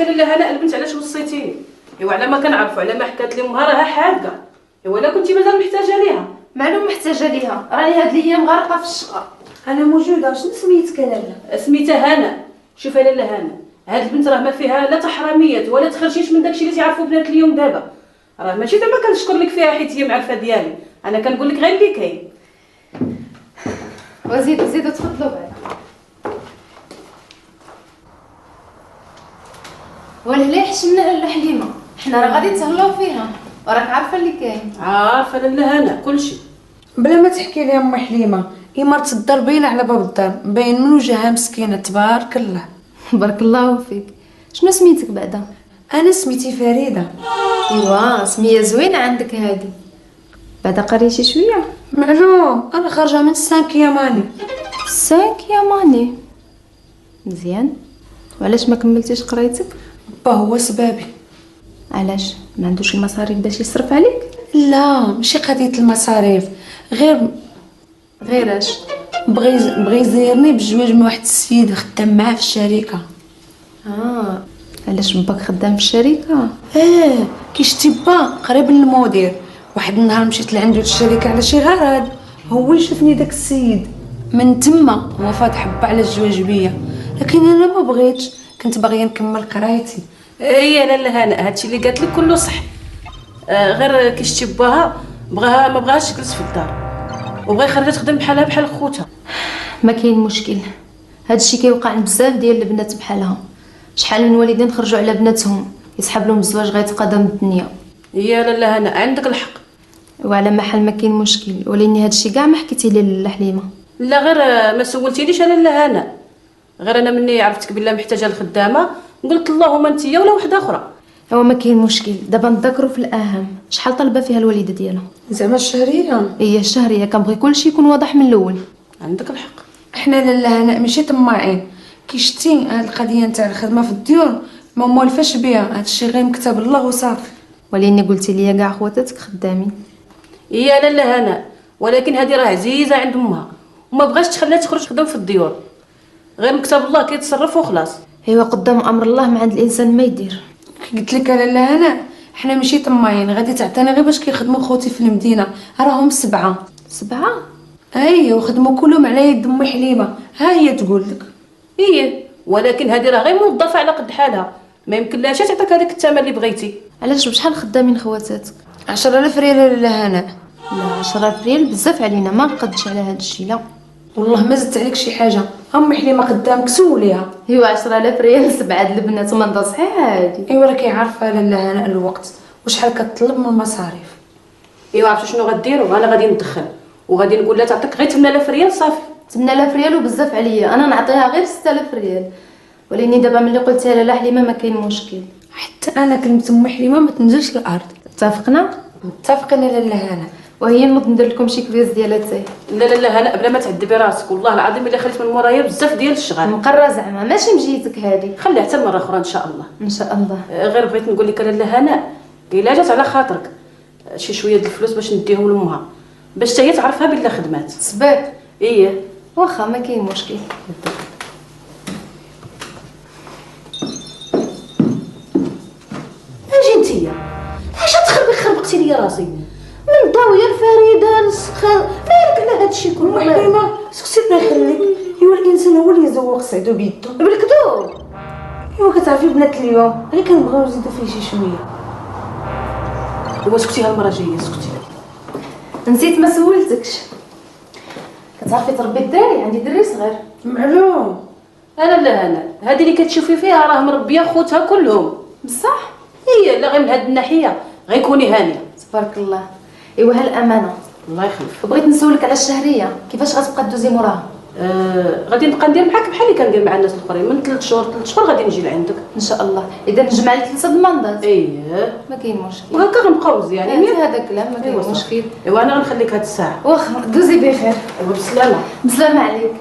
انت لاله هناء البنت علاش وصيتيني؟ ايوا على ما كنعرفوا على ما حكات لي امها راها حاده. ايوا لا كنتي مازال محتاجه ليها. معلوم محتاجه ليها، راني هاد الايام غارقه في الشقه. انا موجوده. شنو سميتك لاله؟ سميتها هناء. شوف لاله هناء، هاد البنت راه ما فيها لا تحرميات ولا تخرجيش من داكشي اللي تعرفوا بنات اليوم دابا. راه ماشي دابا كنشكر لك فيها حيت هي معرفه ديالي، انا كنقول لك غير اللي كاين. وزيدوا تفضلوا بعدا. والهلا حشمنا لاله حليمه، حنا راه غادي نتهلاو فيها وراك عارفه اللي كاين. عارفه لاله هناء كلشي. بلا ما تحكي لي ام حليمه، مرت الدار باينه على باب الدار، باين من وجهها مسكينه تبارك الله. بارك الله فيك. شنو سميتك بعدا؟ انا سميتي فريده. ايوا سميه زوينه عندك هادي. بعدا قريتي شويه؟ معلوم انا خارجه من 5 ياماني. 5 ياماني مزيان. وعلاش ما كملتيش قرايتك؟ با هو سبابي. علاش ما عندوش المصاريف باش يصرف عليك؟ لا ماشي قضيه المصاريف، غير اش؟ بغي يزيرني بالزواج من واحد السيد خدام معاه في الشركه. علاش باك خدام في الشركه؟ كيشتي با قريب للمدير. واحد النهار مشيت لعندو الشركه على شي غرض، هو اللي شافني داك السيد، من تما هو فاض حبه على الزواج بيا، لكن انا ما بغيتش، كنت باغيه نكمل قرايتي. هي لاله هناء هادشي اللي قالت لك كله صح. غير كيشتي باها ما بغاش تجلس في الدار وبغا يخرجها تخدم بحالها بحال خوتها. ما كاين مشكل، هادشي كيوقع بزاف ديال البنات بحالها. شحال من والدين خرجوا على بناتهم يسحب لهم الزواج غيتقدم الدنيا. هي لاله هناء عندك الحق، وعلى محل ما كاين مشكل، ولكن هادشي كاع ما حكيتي لي لاله حليمه. لا غير ما سولتينيش انا لاله هناء، غير انا مني عرفتك بالله محتاجه الخدامه قلت اللهم انت ولا وحده اخرى. هو ما كاين مشكل، دابا نذكروا في الاهم. شحال طلبه فيها الوالده ديالها؟ زعما الشهريه؟ هي الشهريه، كنبغي كلشي يكون واضح من الاول. عندك الحق. احنا لاله هناء ماشي طماعين، كيشتي هاد القضيه نتاع الخدمه في الديور ما موالفاش بها، هادشي غير مكتب الله وصافي. ولاني قلتي لي كاع خواتاتك خدامين. هي لاله هناء، ولكن هذه راه عزيزه عند امها وما بغاش تخليها تخرج تخدم في الديور، غير مكتب الله كيتصرف وخلاص. ايوا قدام امر الله ما عند الانسان ما يدير. قلت لك لاله هناء حنا ماشي طماعين، غادي تعطينا غير باش كيخدموا خوتي في المدينه، راهم 7. 7؟ ايوا وخدموا كلهم على يد ام حليمه، ها هي تقول لك. ولكن هذه راه غير موظفه على قد حالها، ما يمكن لهاش تعطيك هذاك الثمن اللي بغيتي. علاش بشحال خدامين خواتاتك؟ 10,000 ريال لاله هناء. لا 10,000 ريال بزاف علينا، ما نقدش على هذا الشيء. لا والله ما زدت عليك شي حاجه، ام حليمه قدامك سوليها. ايوا 10,000 ريال 7 البنات وما صحيح هادي. ايوا راكي عارفه لاله هناء الوقت وشحال كتطلب من المصاريف. عرفتوا شنو غديروا؟ انا غادي ندخل وغادي نقول لها تعطيك غير 8000 ريال صافي. 8000 ريال وبزاف عليا، انا نعطيها غير 6000 ريال. ولكن دابا ملي قلتيها لاله حليمه ما كاين مشكل. حتى انا كلمه ام حليمه ما تنزلش الارض. اتفقنا؟ متفقين لاله هناء. وهي نوض ندير لكم شي كبيز ديال اتاي. لا هناء بلا ما تعذبي راسك، والله العظيم الا خليت من مورايا بزاف ديال الشغل. مقره زعما ماشي مجيتك هذه. خليها حتى مره اخرى ان شاء الله. ان شاء الله. غير بغيت نقول لك لاله هناء الا جات على خاطرك شي شويه د الفلوس باش نديهم لامها باش حتى هي تعرفها بلا خدمات. سباك؟ واخا ما كاين مشكل. اجي نتيا اش خربقتي لي راسي من ضاويه الفريده للسخان، مالك لا هادشي كله؟ حليمه سكتي الله يخليك، ايوا الانسان هو اللي يزوق سعدو بيدو بالكذوب. ايوا كتعرفي بنات اليوم غير كنبغيو نزيدو فيه شي شويه. ايوا سكتي هالمره جايه سكتي. نسيت ما سولتكش، كتعرفي تربي الدراري؟ عندي دري صغير. معلوم. انا لا هنا هذه اللي كتشوفي فيها راه مربيه خوتها كلهم بصح. لا غير من هاد الناحيه غيكوني هانيه تبارك الله. ايوا هالامانه الله يخلف. بغيت نسولك على الشهريه، كيفاش غتبقى دوزي موراها؟ غادي نبقى ندير معاك بحال اللي كندير مع الناس الاخرين، من 3 شهور غادي نجي لعندك ان شاء الله. اذا نجمع لك 3 ضمانات. ما كاين مشكل، وهكا غنبقاو مزيانين. هذا الكلام ما كاين مشكل. انا غنخليك هاد الساعه. واخا دوزي بخير. بالسلامه. بسلامه عليك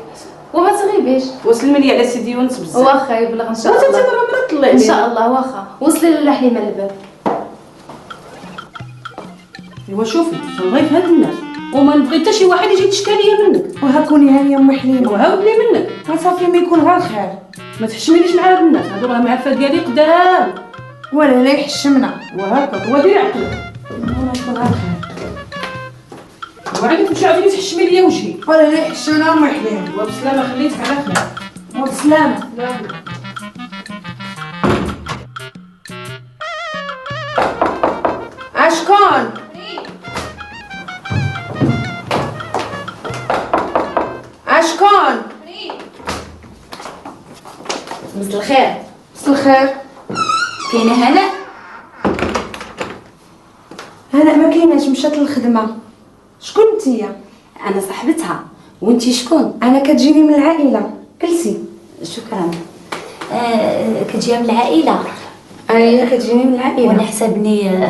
وما تغيبيش. وسلمي لي على سيدي يونس بزاف. واخا يبلغ ان شاء الله. انت مرة طلعي ان شاء الله. واخا وصلي لاله حليمه الباب. شوفي نضيف هاد الناس وما نبغي حتى شي واحد يجي يتشكى ليا منك. وها كوني هانيه ام حليمه وهاود لي منك صافي ما يكون غير خير. ما تحشمينيش مع هاد الناس هادو، راه معرفه ديالي قدام. ولا لا يحشمنا. وهكا هو ديري عقلك. الله يكبر خير. وعندك تمشي عاودي تحشمي ليا وجهي. ولا لا يحشمنا وما يحلينا. وبسلامه، خليتك على خير. وبسلامة. عشكون؟ عشكون؟ مساء الخير. مساء الخير. كاينه هنا؟ هلا ما كايناش، مشات للخدمة. شكون نتيا؟ انا صاحبتها. وانتي شكون؟ انا كتجيني من العائلة. كلسي. شكرا. كتجي من العائله. انا كتجيني من وانا العائلة. حسابني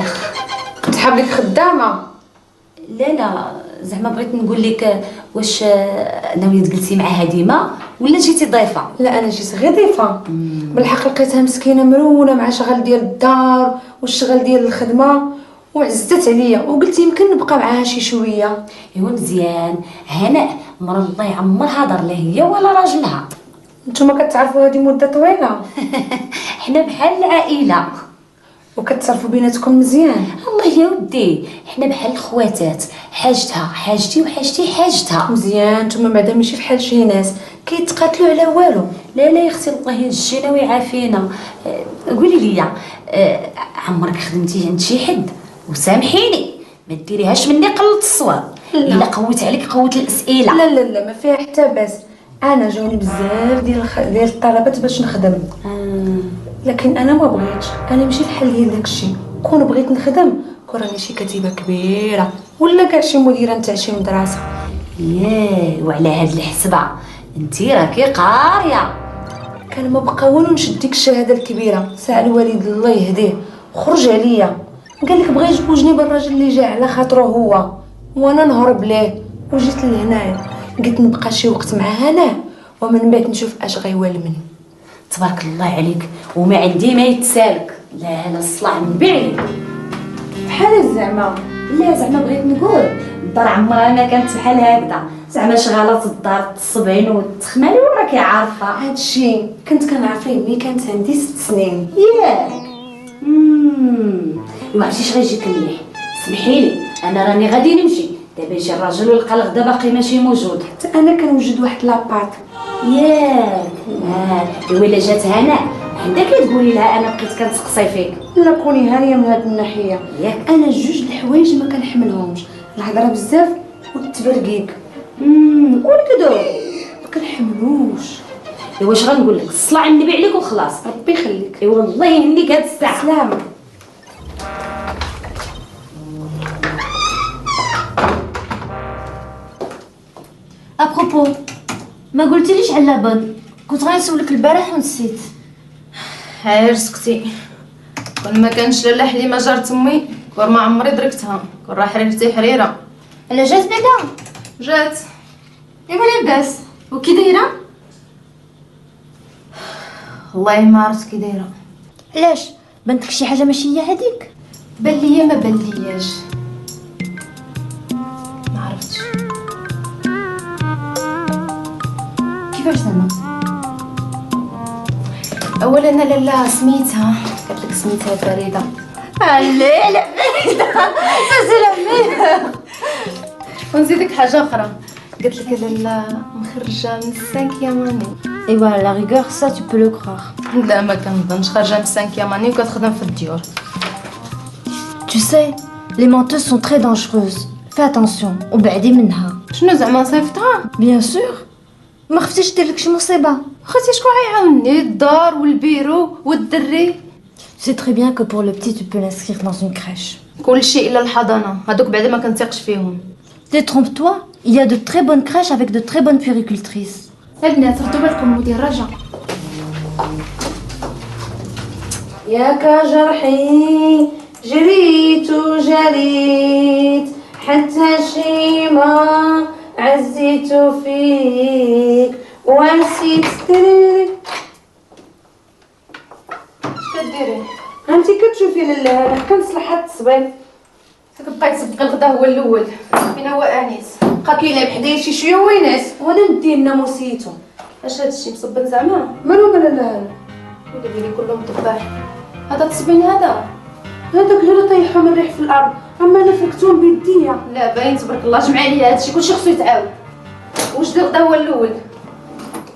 كنت حابلك خدامة. لا زعما بغيت نقول لك واش ناويه تجلسي معها ديما ولا جيتي ضيفه؟ لا انا جيت غير ضيفة. بالحق لقيتها مسكينة مرونة مع شغل ديال الدار والشغل ديال الخدمة وعزتت عليا وقلت يمكن نبقى معاها شي شوية. ايوا مزيان. هناء مر الله يعمرها دار لا هي ولا راجلها. نتوما كتعرفوا هذه مدة طويلة حنا بحال العائله. وكتصرفوا بيناتكم مزيان. الله يا ودي حنا بحال الخواتات، حاجتها حاجتي وحاجتي حاجتها. مزيان. نتوما بعدا ماشي بحال شي ناس كيتقاتلوا على والو. لا يا اختي الله ينجينا ويعافينا. قولي لي عمرك خدمتي عند شي حد؟ وسامحيني ما ديريهاش مني قلت الصواب. الا قويت عليك قوت الاسئله. لا لا لا ما فيها حتى باس. انا جاوني بزاف ديال الطلبات باش نخدم لكن انا ما بغيتش. انا ماشي بحال ديال داكشي. كون بغيت نخدم كون راني شي كتيبه كبيره ولا كاع شي مديره نتاع شي مدرسه. ياه وعلى هاد الحسبه انتي راكي قاريه. كان ما بقى والو نشد ديك الشهاده الكبيره. ساعه الوالد الله يهديه وخرج عليا قال لك بغى يزوجني بالراجل اللي جا على خاطره هو وانا نهرب ليه وجيت لهنايا. قلت نبقى شي وقت معاه انا ومن بعد نشوف اش غيولمني. تبارك الله عليك وما عندي ما يتسالك. لا انا الصلاع نبيعلك بحال زعما. لا زعما بغيت نقول الدار عمرها ما كانت بحال هكذا. زعما شغالات الدار الصبعين والتخمالي وراكي عارفه. هادشي كنت كنعرفيه ملي كانت عندي 6 سنين. ياك ايوا عرفتي غيجيك مليح. سمحيلي انا راني غادي نمشي دابا. يجي الراجل ويلقى الغدا باقي ماشي موجود. حتى انا كنوجد واحد لابارت. ياك ايوا الا جات هنا عندك تقولي لها انا بقيت كنسقسي فيك. لا كوني هانيه من هاد الناحيه. ياك انا جوج الحوايج ما كنحملهمش، الهضره بزاف والتبرقيق. ونكدو ما كنحملوش. ايوا واش غنقول لك الصلاة على النبي عليك وخلاص. ربي يخليك. ايوا الله يهنيك هاد الساعه. سلامه. ابروبو ما قلتليش على لابن، كنت غادي نسولك البارح ونسيت. حير سكتي. كون ما كانش لاله حليمه جارت امي كون ما عمري دركتها. كون راه حريرتي حريره. الا جات بعدا جات. ايوا لاباس وكي دايره؟ والله ما عرفت كي دايره. علاش بنتك شي حاجه ماشي هي هذيك؟ بان ليا ما بان لياش ما عرفتش. كيفاش زعما؟ اولا انا لاله سميتها قالت لك سميتها فريده. لا لا سلام. ونزيدك حاجه اخرى قالت لك لاله مخرجه من السانكيام اني. ايوا لا ريغور سا تو بو لو كروغ. لا ما كنظنش خارجه من السانكيام اني وكتخدم في الديور. Tu sais, les menteuses sont très dangereuses. Fais attention وبعدي منها. شنو زعما صيفطها؟ Bien sûr. ما خفتيش دير لك شي مصيبه. اختي شكون غيعاونني؟ الدار والبيرو والدري. Tu sais très bien que pour le petit tu peux l'inscrire dans une crèche. كلشي الا الحضانه هذوك بعدا ما كنثقش فيهم. Détrompe-toi, il y a de très bonnes crèches avec de très bonnes puéricultrices. البنات ردوا بالكم مدير رجا. ياك جرحي جريت وجريت حتى شيما عزيت فيك ونسيت تريري. اش كديري؟ انتي كتشوفي لاله انا كنصلح هاد الصبيط. بقيت تسبقي الغدا هو الاول. فين هو انيس؟ بقى كيلعب حدايا شي شويه ويناس. وانا نديه ناموسيتو. اش هادشي مصبن زعما؟ مالو مالا لا ولا ديري كلهم طباح. هذا تصبين هذا؟ هذاك غير طيحو من الريح في الارض، اما انا فركتهم بيديا. لا باين تبارك الله جمع عليا هادشي كلشي خصو يتعاود. واش دير غدا هو الاول؟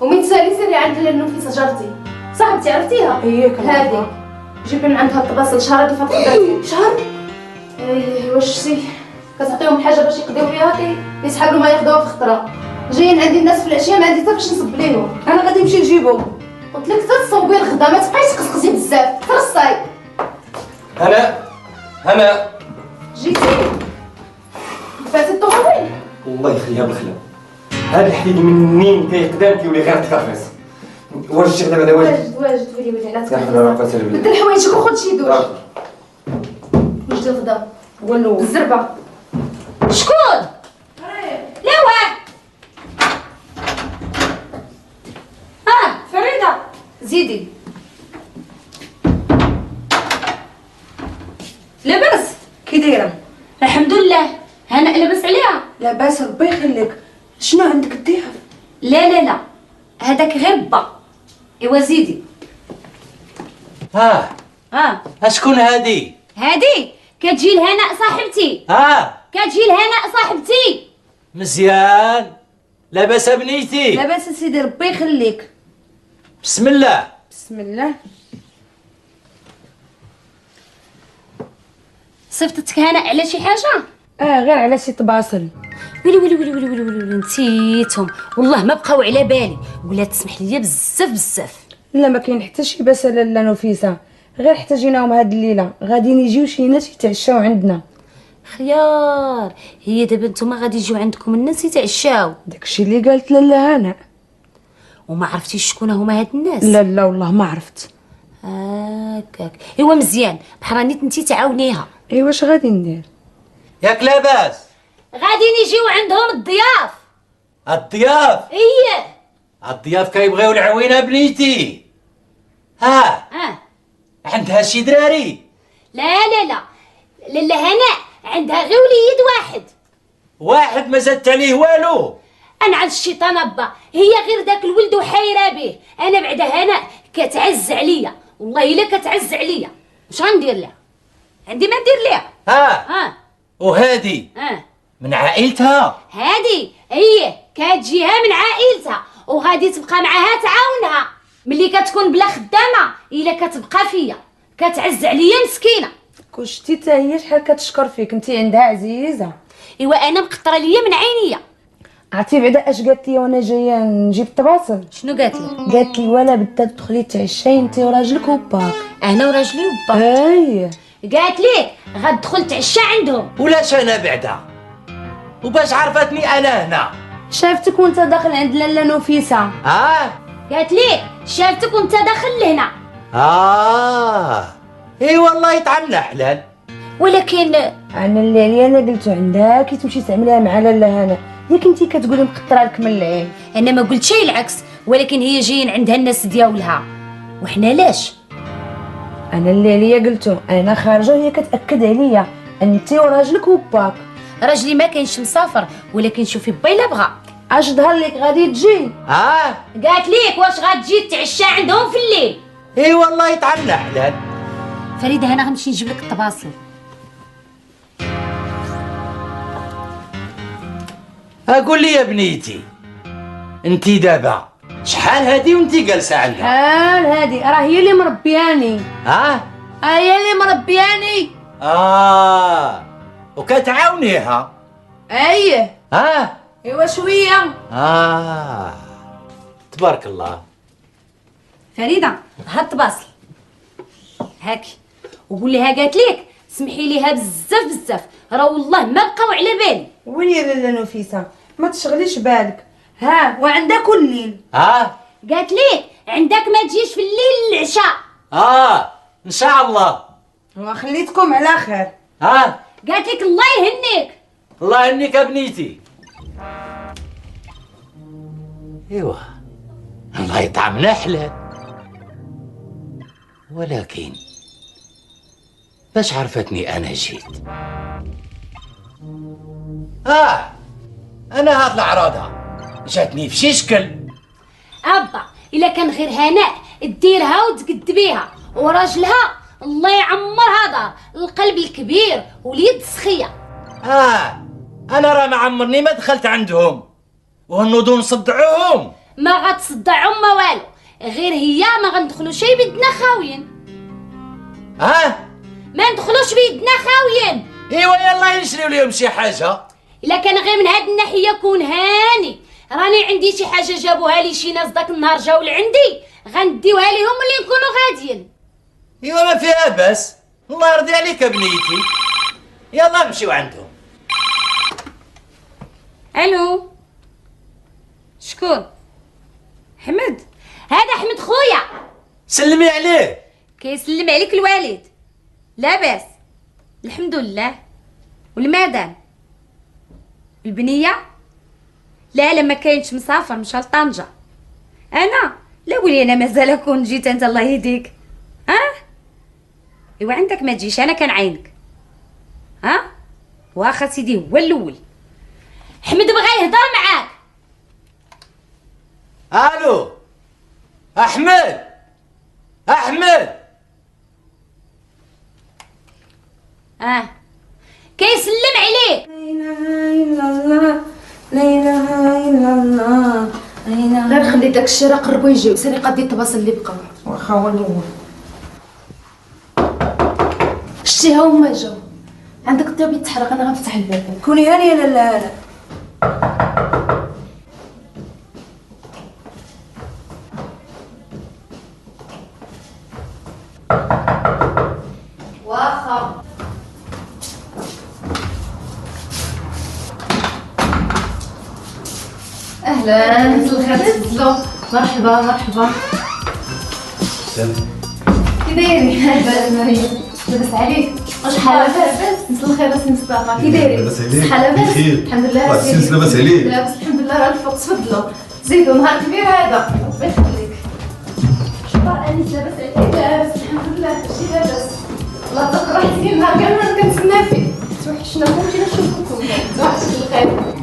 ومين تسالي سيري عند النفيسه جارتي صاحبتي عرفتيها؟ هي كنعرفها. هادي جيبي من عندها الطباصل شهر اللي فات خداتي. شهر؟ ايه واش شتي كتعطيهم الحاجه باش يقضيو بها يسحبوا ما ياخذوها في خطره. جايين عندي الناس في العشيه ما عندي حتى فاش نصب ليهم. انا غادي نمشي نجيبهم. قلت لك تصوبي الغدا ما تبقايش تقزقزي بزاف ترصاي. هنا جيتي فاتت الطوموبيل. الله يخليها بالخلا. هذا الحديد منين كيقدام كيولي غير تكافيس. واش الشيخ دابا واجد واجد ولي على لا حول ولا قوة الا بالله. بدل حوايجك وخذ شي دوش. واش دير غدا؟ هو الاول. الزربه. شكون؟ لا واه. فريده زيدي. لاباس؟ كي دايره؟ الحمد لله. هنا لاباس عليها؟ لاباس ربي يخليك. شنو عندك ديها؟ لا هذاك غير با. ايوا زيدي. شكون هادي؟ هادي كتجي لهناء صاحبتي. كتجي لهناء صاحبتي. مزيان. لاباس بنيتي؟ لاباس سيدي ربي يخليك. بسم الله. بسم الله. صيفطتك هناء على شي حاجه؟ غير على شي طباصل. ويلي نسيتهم والله ما بقاو على بالي. ولا تسمح لي بزاف. لا ما كاين حتى شي باس لاله نفيسه، غير احتاجيناهم هاد الليله غادي يجيو شي ناس يتعشاو عندنا. خيار. هي دابا نتوما غادي يجيو عندكم الناس يتعشاو داكشي اللي قالت لاله هنا. وما عرفتيش شكون هما هاد الناس؟ لا والله ما عرفت. هكاك. ايوا مزيان بحال راني انتي تعاونيها. ايوا واش غادي ندير؟ ياك لاباس؟ غادي نجيو عندهم الضياف. الضياف؟ ايه الضياف كيبغيو العوينه بنيتي. عندها شي دراري؟ لا لاله هناء عندها غير وليد واحد ما زدت عليه والو. انا على الشيطان با. هي غير داك الولد وحايره به. انا بعدا هناء كتعز عليا والله الا كتعز عليا. واش غندير لها؟ عندي ما ندير لها. وهادي من عائلتها؟ هادي هي كتجيها من عائلتها وغادي تبقى معاها تعاونها. ملي كتكون بلا خدامه الا كتبقى فيا كتعز عليا مسكينه. كشتي حتى هي شحال كتشكر فيك، انتي عندها عزيزه. ايوا انا مقطره ليا من عينيا. عرفتي بعدا اش قالت لي وانا جايه نجيب الطباصل؟ شنو قالت لي؟ قالت لي ولا بدها تدخلي تعشاي انت وراجلك وباك. انا وراجلي وبا. اي قالت لي غتدخل تعشى عندهم. ولاش انا بعدا؟ وباش عرفتني انا هنا؟ شافتك وانت داخل عند لاله نفيسه. قالت لي شافتك وانت داخل لهنا. اي والله يطعمنا حلال. ولكن انا اللي عليا انا قلتو عندها كي تمشي تعمليها مع لاله هنا. ياك انتي كتقولي مقطره لك من العين. انا ما قلت شيء العكس، ولكن هي جايين عندها الناس ديالها وحنا لاش؟ انا اللي عليا قلتو انا خارجه وهي كتاكد عليا انتي وراجلك وباك. راجلي ما كاينش مسافر، ولكن شوفي با الا بغا اش ظهر لك غادي تجي. قالت ليك واش غتجي تعشى عندهم في الليل. اي والله يطعمنا حلال. فريده انا غنمشي نجيب لك الطباصل. اقول لي يا بنيتي انتي دابا شحال هادي وانتي جالسه عندها؟ شحال هادي راه هي اللي مربياني. هي اللي مربياني. وكتعاونيها؟ اييه. ايوا شويه. تبارك الله. فريده هاد الطباصل هاكي وقول لها قالت لك سمحي ليها بزاف راه والله ما بقاو على بالي. ويلي لاله نفيسه ما تشغليش بالك. وعندها كل ليل. قالت لك عندك ما تجيش في الليل العشاء. ان شاء الله. وخليتكم على خير. قالت لك الله يهنيك. الله يهنيك يا بنيتي. ايوا الله يطعمنا حلال، ولكن باش عرفتني انا جيت؟ انا هاد العراضه جاتني في شي شكل. ابا الا كان غير هناء ديرها وتقدبيها، وراجلها الله يعمرها دار القلب الكبير واليد سخيه. انا راه ما عمرني ما دخلت عندهم وهنوضو نصدعوهم. ما غتصدعهم ما والو، غير هي ما غندخلو شي بيدنا خاويين. ما ندخلوش بيدنا خاويين. ايوا يلا نشريو ليهم شي حاجه. الا كان غير من هاد الناحيه كون هاني، راني عندي شي حاجه جابوها لي شي ناس داك النهار جاو لعندي، غنديوها ليهم ملي نكونوا غاديين. ايوا ما فيها باس، الله يرضي عليك بنيتي. يلا نمشيو عندهم. الو، شكون؟ حمد؟ هذا حمد خويا. سلمي عليه. كيسلم عليك الوالد. لاباس الحمد لله. والمدام البنيه؟ لا ما كاينش، مسافر مشى لطنجة. انا لا ولي انا مازال كون جيت انت الله يهديك. ايوا عندك ما تجيش، انا كنعاينك. واخا سيدي هو الاول. حمد بغا يهضر معاك. الو احمد، احمد. كيسلم عليك. لا اله الا الله. غير خلي داك الشيء راه قربوا يجيو، سيري قضي الطباصل اللي بقاو. واخا هو الاول. شتيها هما جاو. عندك الطياب يتحرق، انا غنفتح الباب. كوني هانيه لالا هلا. واخا اهلا، مساء الخير تفضلوا. مرحبا مرحبا. كي دايرين؟ مريم لاباس عليك؟ شحال لاباس؟ مساء الخير اسي مصطفى، كي دايرين؟ لاباس عليك؟ شحال لاباس؟ بخير. الحمد لله. السنس لاباس عليك؟ لاباس الحمد لله. راه الفوق تفضلوا زيدوا، نهار كبير هذا ربي يخليك. شكرا انيس. لاباس عليك؟ لاباس الحمد لله. شي لاباس؟ الله تفرحتيني النهار كامل انا كنتسنى فيه. توحشناكم، جينا نشوفكم. توحشت الخير.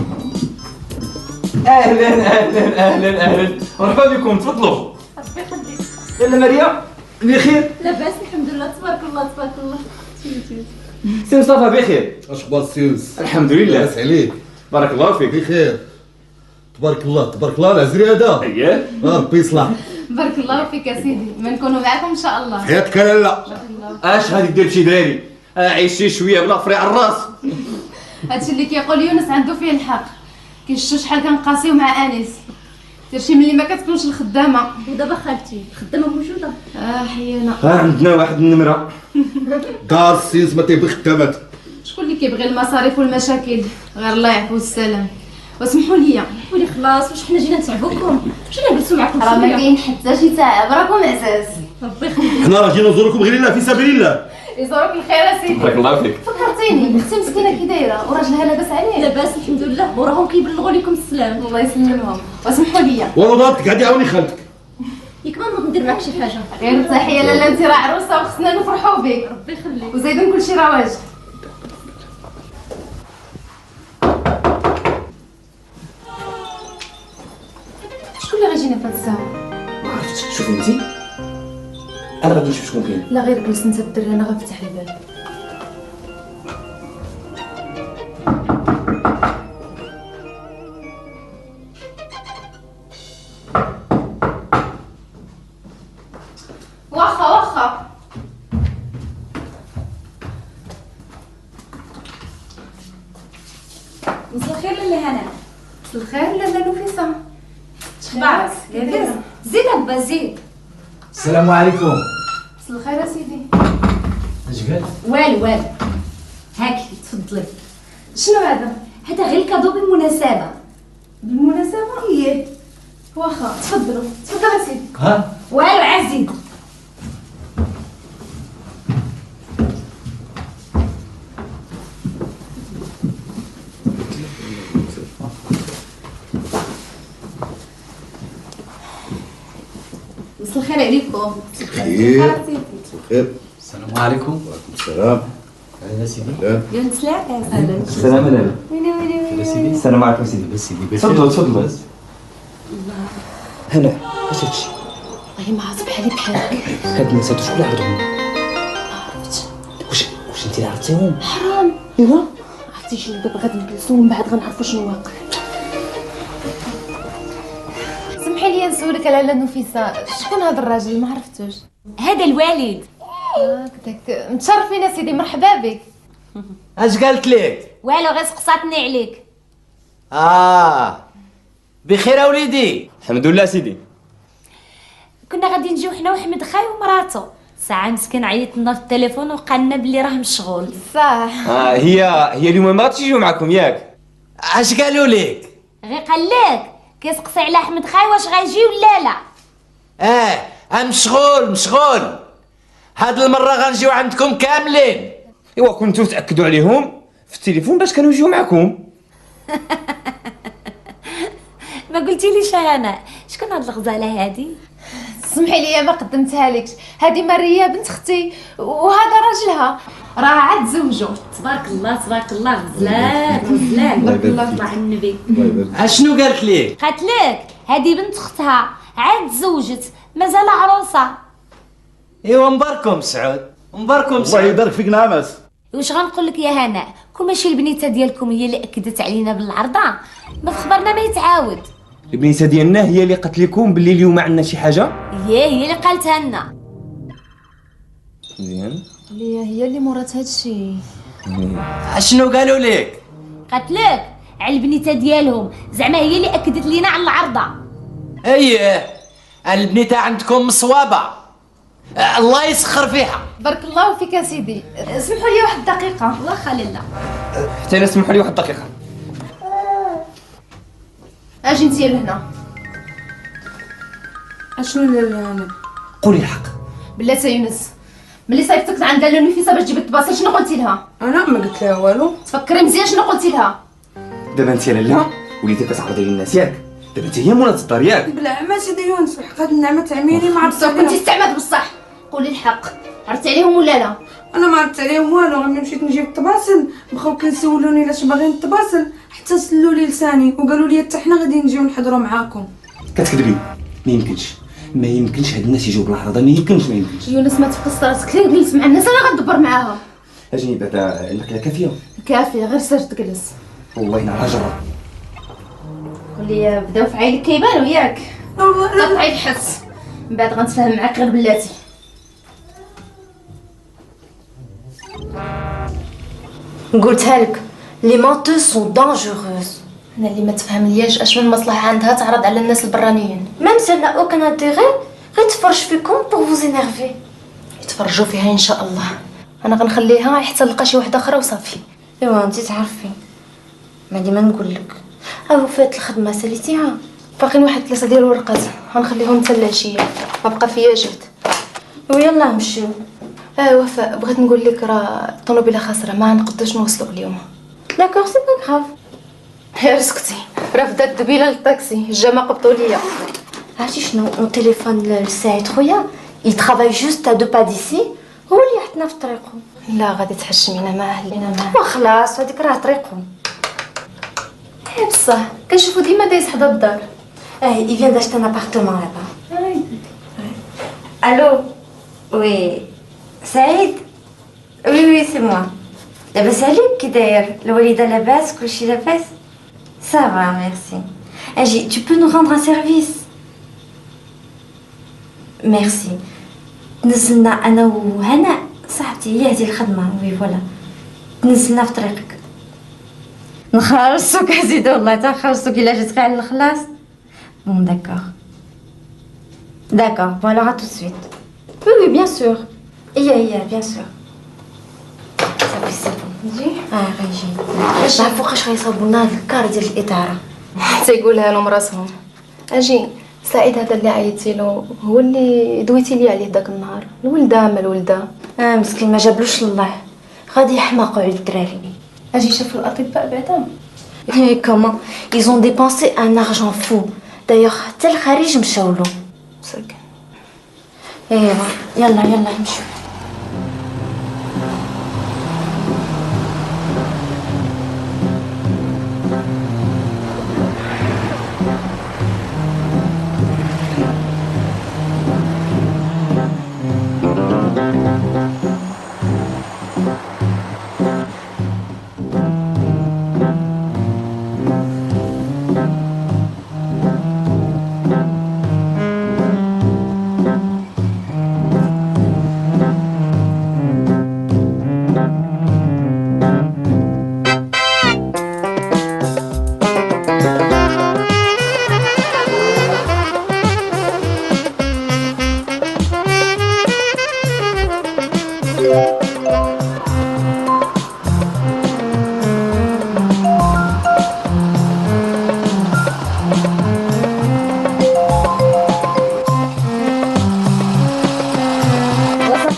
اهلا اهلا اهلا اهلا، مرحبا بكم، تفضلوا. ربي يخليك. يلا مريم بخير؟ لاباس الحمد لله. تبارك الله تبارك الله. سي مصطفى بخير؟ اش اخبار السيوس؟ الحمد لله. لاباس عليك؟ بارك الله فيك. بخير تبارك الله تبارك الله. العزري هذا اييه ربي يصلح. بارك الله فيك يا سيدي، ما نكونوا معاكم ان شاء الله. حياتك لالا. اش غادي دير شي دراري؟ عيشي شويه بلا فريع الراس. هادشي اللي كيقول يونس عنده فيه الحق. كيشتو شحال كنقاسيو مع انيس. ديرشي ملي ما كتكونش الخدامه. ودابا خالتي الخدامه موجوده. حيانا. عندنا واحد النمره. دار السيوس ما تيبغي خدامات. شكون اللي كيبغي المصاريف والمشاكل؟ غير الله يعفو السلام. واسمحوا لي. ولي خلاص، واش حنا جينا نتعبوكم؟ جينا نجلسوا معكم راه ما شويه. كاين حتى شي تعب، راكم عزاز. ربي يخليك. حنا راه جينا نزوركم غير الله في سبيل الله. يزورك الخير يا سيدي. بارك الله فيك. فكرتيني اختي مسكينه كي دايره وراجلها لاباس عليه؟ لاباس الحمد لله، وراهم كيبلغوا لكم السلام. الله يسلمهم. واسمحوا لي. ورضات قاعد يعاوني خالتك. ياك ما نوض ندير معاك شي حاجه. غير تحيه لالا، انت راه عروسه وخصنا نفرحوا بك. ربي يخليك. وزايدين كلشي راه واجد. شكون اللي غيجينا في هاد الساعه؟ ما عرفتش، شوفي انت، انا غادي نشوف شكون كاين. لا غير جلس انت بالدري، انا غنفتح الباب. واخا مساء الخير لاله هنا. مساء الخير لاله نفيسه. شخبارك؟ لاباس؟ زيد ابا زيد. السلام عليكم. مساء الخير يا سيدي. اش قال؟ والو هاكي تفضلي. شنو هذا؟ هذا غير كادو بالمناسبه. بالمناسبه؟ ايه واخا تفضلوا تفضل يا سيدي. والو عزيز. مساء الخير عليكم. خير. خير. السلام عليكم. السلام. يا سيدي. يونس لا اهلا. السلام عليكم. يا سيدي. السلام عليكم سيدي. يا سيدي. تفضل تفضل. هنا اش هادشي؟ والله ما عرفت بحالي بحالك. هاد الناس هادو شكون اللي عرضهم؟ واش انت اللي عرفتيهم؟ حرام. ايوا عرفتي شنو دابا غادي نجلسو ومن بعد غنعرفوا شنو واقع. سمحي لي نسولك على نفيسه، شكون هذا الراجل؟ ما عرفتوش. هذا الوالد. هكذاك متشرفين سيدي، مرحبا بك. اش قالت لك؟ والو غير سقساتني عليك. بخير يا وليدي. الحمد لله سيدي. كنا غادي نجيو حنا وحمد خاي ومراتو، ساعه مسكين عيط لنا في التليفون وقالنا بلي راه مشغول. صح. هي اليوم ما غاديش يجيو معكم ياك؟ اش قالوا لك؟ غير قال لك كيسقسي على احمد خاي واش غيجي ولا لا. مشغول. هاد المره غنجيو عندكم كاملين. ايوا كنتو تاكدوا عليهم في التليفون باش كانوا يجيو معكم. ما قلتي ليش انا شكون هاد الغزاله هادي؟ سمحي لي ما قدمتها لكش، هذه مريم بنت اختي وهذا راجلها راه عاد زوجو. تبارك الله تبارك الله، غزلان بارك الله الله على النبي. اشنو قالت لك؟ قالت لك هذه بنت اختها عاد تزوجت مازال عروسه. ايوا مباركم سعود، مباركم الله سعود. يبارك فيك نعمس. واش غنقول لك يا هناء، كون ماشي البنيته ديالكم هي اللي اكدت علينا بالعرضه ما خبرنا ما يتعاود. البنيته ديالنا هي اللي قالت لكم باللي اليوم عندنا شي حاجه. هي اللي قالتها لنا. مزيان. هي اللي مرات هادشي. اشنو قالوا لك؟ قالت لك على البنيته ديالهم، زعما هي اللي اكدت لينا على العرضه. اييه البنيته عندكم مصوابه، الله يسخر فيها. بارك الله فيك يا سيدي. اسمحوا لي واحد الدقيقه. واخا لاله. حتى انا سمحوا لي واحد الدقيقه. اجي انتي لهنا. اشنو اللي انا قولي الحق. بلاتي يونس، ملي صيفطك عند لاله نفيسه باش تجيب الطباسه شنو قلتي لها؟ انا ما قلت لها والو. تفكري مزيان شنو قلتي لها؟ دابا انت يا لاله وليتي كتعرضي للناس ياك؟ دابا انت هي مولاة الدار ياك؟ بلا ما سيدي يونس، حقات النعمه تعميري ما عرفت كنتي عليها. استعماد بصح. قولي الحق، عرفتي عليهم ولا لا؟ انا ما عرفت عليهم والو، غير مشيت نجيب الطباسل بقاو كيسولوني علاش باغيين الطباسل حتى سلوا لي لساني وقالوا لي حتى حنا غادي نجيو نحضروا معاكم. كتكذبي. ما يمكنش هاد الناس يجيو بالعرضه، ما يمكنش. يونس ما تفقس راسك، ليه جلس مع الناس انا غندبر معاها. اجي بعدا الماكله كافيه. كافيه غير سير تجلس. والله نعرفها جرة. قولي بداو في عينك كيبانوا ياك. قطعي الحس من بعد غنتفاهم معاك غير بلاتي. قلتها لك لي مونتوز سون دانجوروز. انا اللي ما تفهملياش اش من مصلحه عندها تعرض على الناس البرانيين. ميم سي نا اوكان انتيغي غير تفرج فيكم بور فوز انيرفي. يتفرجوا فيها ان شاء الله. انا غنخليها حتى نلقى شي وحده اخرى وصافي. ايوا انتي تعرفي ما ديما نقول لك او فات الخدمه ساليتيها. باقيين واحد 3 ديال الورقات غنخليهم حتى العشيه، ما بقى فيا جهد. ويلا نمشيو. وفاء بغيت نقول لك راه الطوموبيله خاسره ما نقدرش نوصلوك اليوم. داكوغ سي با غراف. غير اسكتي، راه بدات الدبيله للطاكسي جا ما قبضوا ليا. عرفتي شنو اون تيليفون لسعيد خويا يترافاي جوست ا دو با ديسي، هو اللي يحطنا في طريقه. لا غادي تحشمينا ما اهلينا معاه. وخلاص هذيك راه طريقهم. بصح كنشوفو ديما دايز حدا الدار. il vient d'acheter un appartement là-bas. Allô? Oui. Saïd? Oui, c'est moi. لاباس عليك كي داير؟ الوالدة لاباس؟ كلشي لاباس؟ Ça va, merci. Agi, tu peux nous rendre un service? Merci. نزلنا أنا وهنا صاحبتي هي هذه الخدمة. وي فوالا نزلنا في طريقك. نخلصوك أزيد والله تنخلصوك إلا جيت على الخلاص. Bon d'accord. D'accord, bon alors à tout de suite. Oui, bien sûr. Bien sûr. Ça fait c'est bon. نجي؟ رجي. ما فوقاش غيصاوبوا لنا هاد الكار ديال الإطارة. تيقولها لهم راسهم. اجي سعيد هذا اللي عيطتي له هو اللي دويتي لي عليه داك النهار. الولده ما الولده. مسكين ما جابلوش لله. غادي يحماقوا على الدراري. اجي شافوا الاطباء بعدا. Et comment? Ils ont dépensé un argent fou. D'ailleurs, حتى الخارج مشاولو. مساكن. ايوا يلا نمشيو.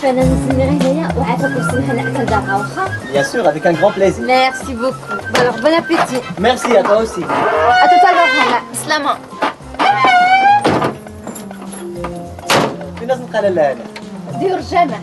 فانا نسمي غير هنايا وعافاك وسمح لنا حتى لدارها واخا. Bien sûr, avec un grand plaisir. ميرسي بوكو. alors bon appétit. Merci à toi aussi. à tout à l'heure هلا. سلامة. في ناس نقال لها هنا. ديور الجامع.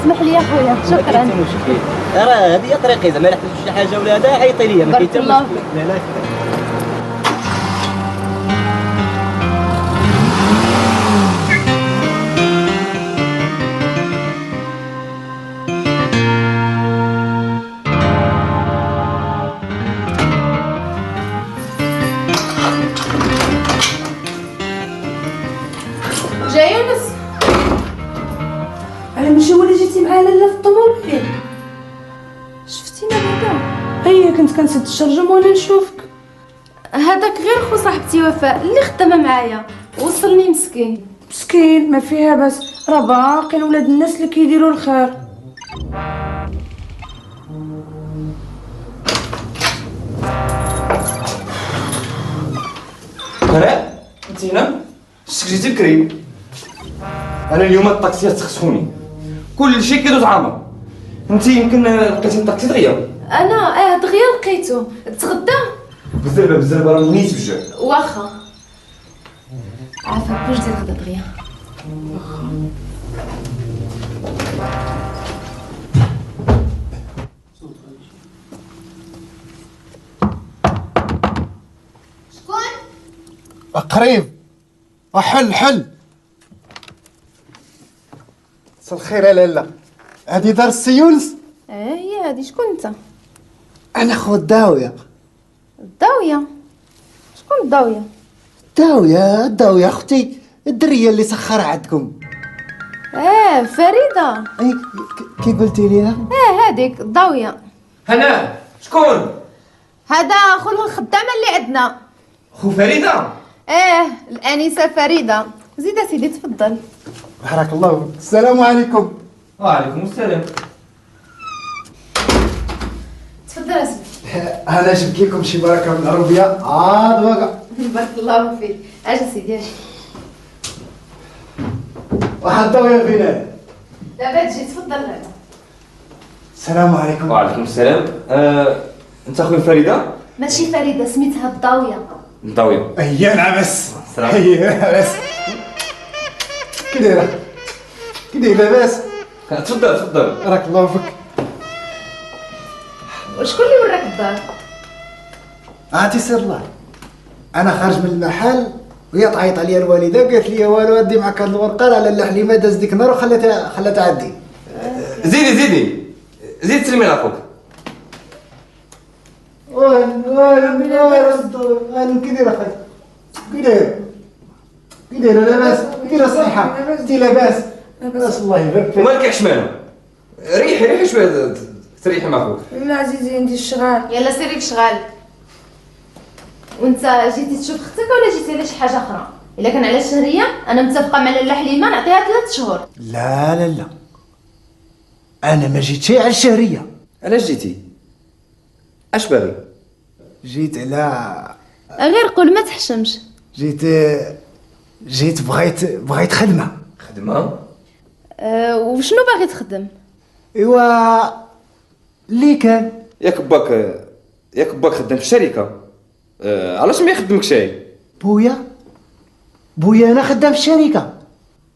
اسمح لي يا خويا شكرا. راه هذه طريقي زعما الا حتى شي حاجه ولا هذا عيطي لي ما كاين حتى الله. مشكل. لا لا. جاي يونس. على ماشي ولا جيتي معايا لاله في الطوموبيل؟ شفتينا بعدا؟ هي كنت كنسد الشرجم وانا نشوفك. هذاك غير خو صاحبتي وفاء اللي خدامه معايا وصلني مسكين. مسكين ما فيها بس، راه باقي ولاد الناس اللي كيديروا الخير. قراء انت هنا شتك جيتي بكري. انا اليوم الطاكسيات تخسفوني، كل شيء كيدوز عامر. انت يمكن لقيتي الطاكسي دغيا. انا دغيا لقيتو تغدى. بزربه راه نيت بجوع. واخا عافاك واش دير غدا دغيا. قريب حل مساء الخير يا لاله. هادي دار السي يونس؟ هي هادي. شكون انت؟ انا خو الداويه. الداويه؟ شكون الداويه؟ الداويه اختي الدريه اللي سخرها عندكم. فريده. اي كي قلتي ليها؟ هاديك الداويه. هنا شكون؟ هذا خو الخدامه اللي عندنا. خو فريده؟ الانسه فريده. زيد سيدي تفضل. بارك الله فيك. السلام عليكم. وعليكم السلام. تفضل اسمي. انا جبت لكم شي بركه من العربيه. عاد وقع. بارك الله فيك. اجي سيدي اجي. واحد الداويه فينا. دابا تجي تفضل هذا. السلام عليكم. وعليكم السلام. انت اخويا فريده؟ ماشي فريده سميتها الضاويه. الضاويه. هي لاباس. السلام. هي لاباس. كي دايره؟ كي دايره لاباس؟ تفضل بارك الله فيك. وشكون اللي وراك الدار؟ عاتي سير الله. انا خارج من المحل وهي تعيط عليا الوالده قالت لي والو ادي معك هاد الورقه راه لاله حليمه داز ديك النهار خلاتها تعدي. زيدي زيد تسلمي على اخوك. والو كي داير اخي؟ كي داير لاباس؟ كي داير صحيحه؟ انت لاباس؟ لاباس الله يبارك فيك. ومالك عشمانه؟ ريحي شويه تريحي مع اخوك. لا عزيزي عندي الشغال. يلا سيري بشغال. وانت جيتي تشوف اختك ولا جيتي لشي حاجه اخرى؟ الا كان على الشهريه انا متفقه مع لاله حليمه نعطيها 3 شهور. لا انا ما جيتش على الشهريه. علاش جيتي؟ اش باغي؟ جيت على غير قول ما تحشمش. جيت بغيت خدمه. خدمه؟ وشنو باغي تخدم؟ ايوا اللي كان. ياك باك خدام في الشركه. علاش ما يخدمك شي؟ بويا انا خدام في الشركه.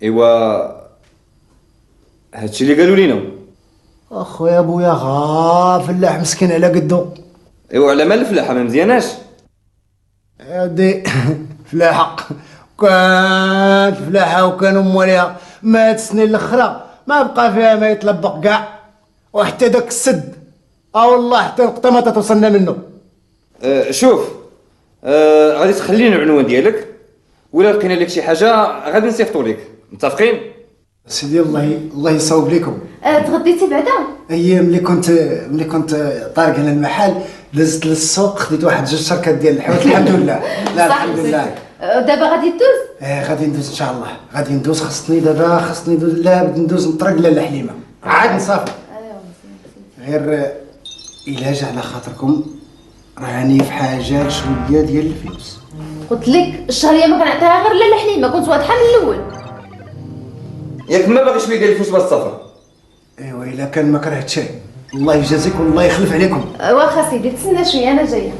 ايوا هادشي اللي قالوا لينا. اخويا بويا فلاح مسكين على قدو. ايوا على مال الفلاحه ما مزياناش. هادي فلاحه كانت فلاحه وكانوا مواليها مات السنين الاخرى ما بقى فيها ما يتلبق كاع، وحتى داك السد والله حتى نقطه ما توصلنا منه. شوف غادي تخلينا العنوان ديالك، ولا لقينا لك شي حاجه غادي نصيفطوا لك. متفقين؟ سيدي الله يصاوب لكم. تغديتي بعدا؟ ايام ملي كنت طارق هنا المحل دزت للسوق خديت واحد 2 شركات ديال الحوت الحمد لله. لا الحمد لله. دابا غادي دوز؟ غادي ندوز ان شاء الله، غادي ندوز. خصني ندوز. لا بدي ندوز نطرق لاله حليمه عاد نصافي. غير علاج على خاطركم، راني في حاجه شويه ديال الفلوس. قلت لك الشهريه ما كنعطيها غير لاله حليمه، كنت واضحه من الاول. ياك ما باغي شويه ديال الفلوس باش تسافر؟ ايوا الا كان ما كرهت شيء الله يجازيك والله يخلف عليكم. واخا سيدي تسنى شويه انا جايه.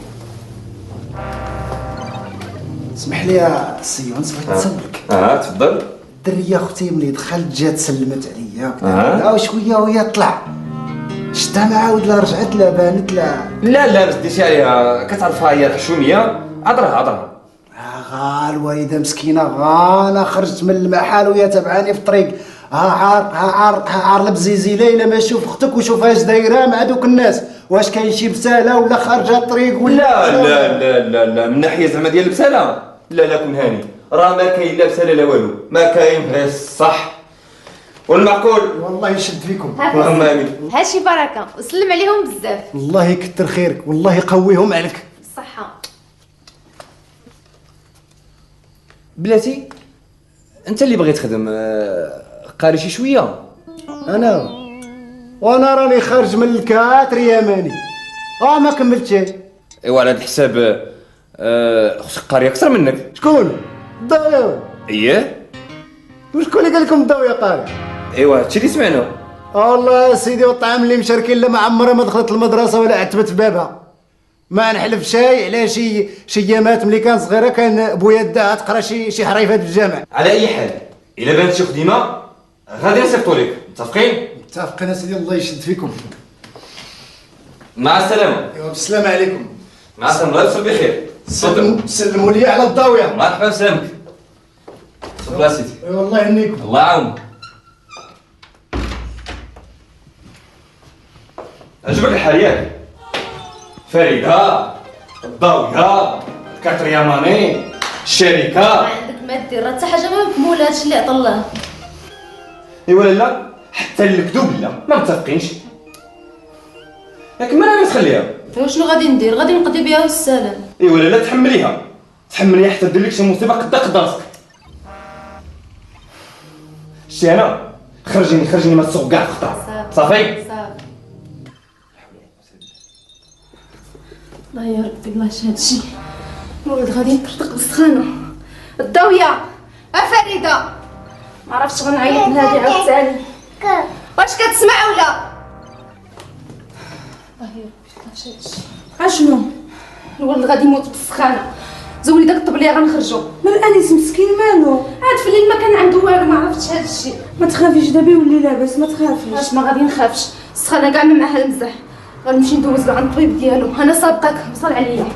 اسمح لي يا سي يونس بغيت نسولك. تفضل. الدريه اختي ملي دخلت جات سلمت عليا وشويه وهي طلع شتا ما عاود لا رجعت لا بانت لا ما تديش عليها، كتعرفها هي حشوميه. عطرها الوالده مسكينه. انا خرجت من المحل وهي تبعاني في الطريق. عار لبزيزي ليلى ما شوف اختك وشوف اش دايره مع دوك الناس، واش كاين شي بساله ولا خارجه الطريق ولا لا من ناحيه زعما ديال البساله لا كون هاني، راه ما كاين لا بساله لا والو، ما كاين غير الصح والمعقول. والله يشد فيكم. اللهم امين. هاشي بركه وسلم عليهم بزاف. الله يكثر خيرك والله يقويهم عليك. الصحه. بلاتي انت اللي بغيت تخدم قاري شي شويه. وانا راني خارج من الكاتر يا ماني ما كملتش. ايوا على هاد الحساب خصك قاري اكثر منك. شكون؟ الضاويه. اييه. وشكون اللي قال لكم الضاويه قاري؟ ايوا هادشي اللي سمعنا. والله يا سيدي والطعام اللي مشاركين لا ما عمرها ما دخلت المدرسه ولا عتبت في بابها. ما نحلف شاي على شي ايامات ملي كان صغيره كان بويا داها تقرا شي حريفات في الجامع. على اي حال الا بانت شي خديمه غادي نصيفطوا لك. متفقين يا سيدي الله يشد فيكم. مع السلامه. ايوا بالسلامه عليكم. مع السلامه. الله يبشر بخير. سلموا لي على الضاويه. مرحبا بسلامك. تفضل يا سيدي. ايوا الله يهنيكم. الله يعاونك. عجبك الحال ياك؟ فريده، الضاويه، كاترياماني، الشركه. ما عندك ما دير، راه حتى حاجه ما مكموله. هادشي اللي عطا الله. ايوا لا حتى الكذوب لا ما متفقينش. ياك ما تخليها. ايوا شنو غادي ندير؟ غادي نقضي بها والسلام. ايوا لا تحمليها حتى دير لك شي مصيبه قد راسك. شتي انا خرجيني ما تسوق كاع في خطا. صافي. الله يا ربي الله اش هادشي. الولد غادي يطرطق بالسخانه. الضاويه فريده ما عرفتش غنعيط لهادي عاوتاني. واش كتسمع ولا؟ الله يا ربي اش هادشي. اشنو؟ الولد غادي يموت بالسخانه. زولي داك الطبل اللي غنخرجوا. من الانيس مسكين مالو؟ عاد في الليل ما كان عنده والو ما عرفتش هادشي. ما تخافيش دابا يولي لاباس ما تخافيش. واش ما غادي نخافش؟ السخانه كاع ما معها المزح. غنمشي ندوز له عند الطبيب ديالو. انا سابقك وصل عليا.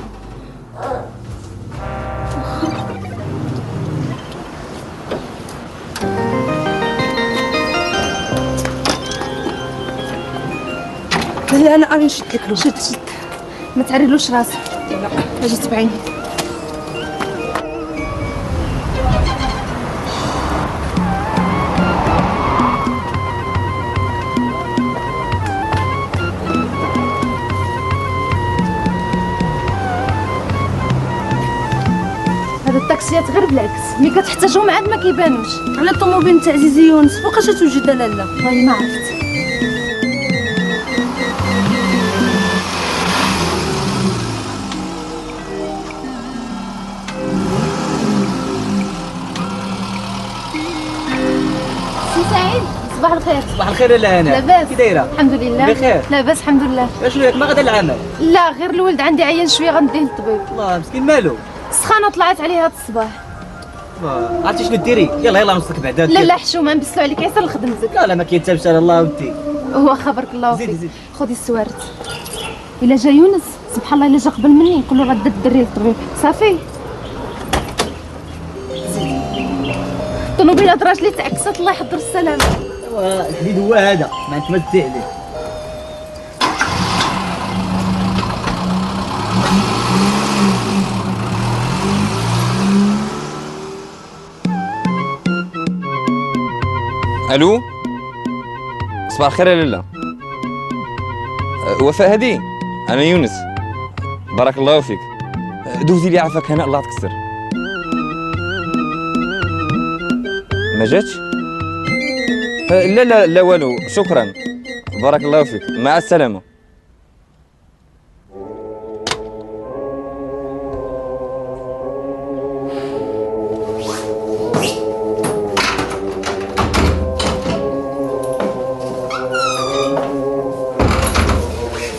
لا انا راني نشد لك له. شد ما تعريلوش راسك. اجي تبعيني. هاد الطاكسيات غير بالعكس، ملي كتحتاجهم عاد ما كيبانوش. على الطوموبيل تاع عزيزي يونس فوقاش توجد لاله؟ والله ما عرفت. سعيد صباح الخير. صباح الخير لاله هنا. لاباس؟ كي دايره؟ الحمد لله. بخير. لاباس الحمد لله. شنو ياك ما غدا العمل؟ لا غير الولد عندي عيان شويه غنديه للطبيب. الله مسكين مالو؟ السخانه طلعت عليه هاد الصباح. عرفتي شنو ديري؟ يلا نوصلك بعدا. لا حشومه نبسلو عليك يسر لخدمتك. لا ما كاين حتى بشار الله ودي. هو خبرك الله فيك. زيد. خذي السوارت. الا جا يونس سبحان الله الا جا قبل مني نقول له راه دات الدري للطبيب. صافي. الطوموبيله راجلي تعكست الله يحضر السلامه. الحديد هو هذا ما انت ما تزي عليه. الو صباح الخير يا لاله. وفاء هادي انا يونس، بارك الله فيك. دوزي لي عافاك هنا الله تكسر. ما جاتش؟ لا لا لا والو، شكرا بارك الله فيك، مع السلامه.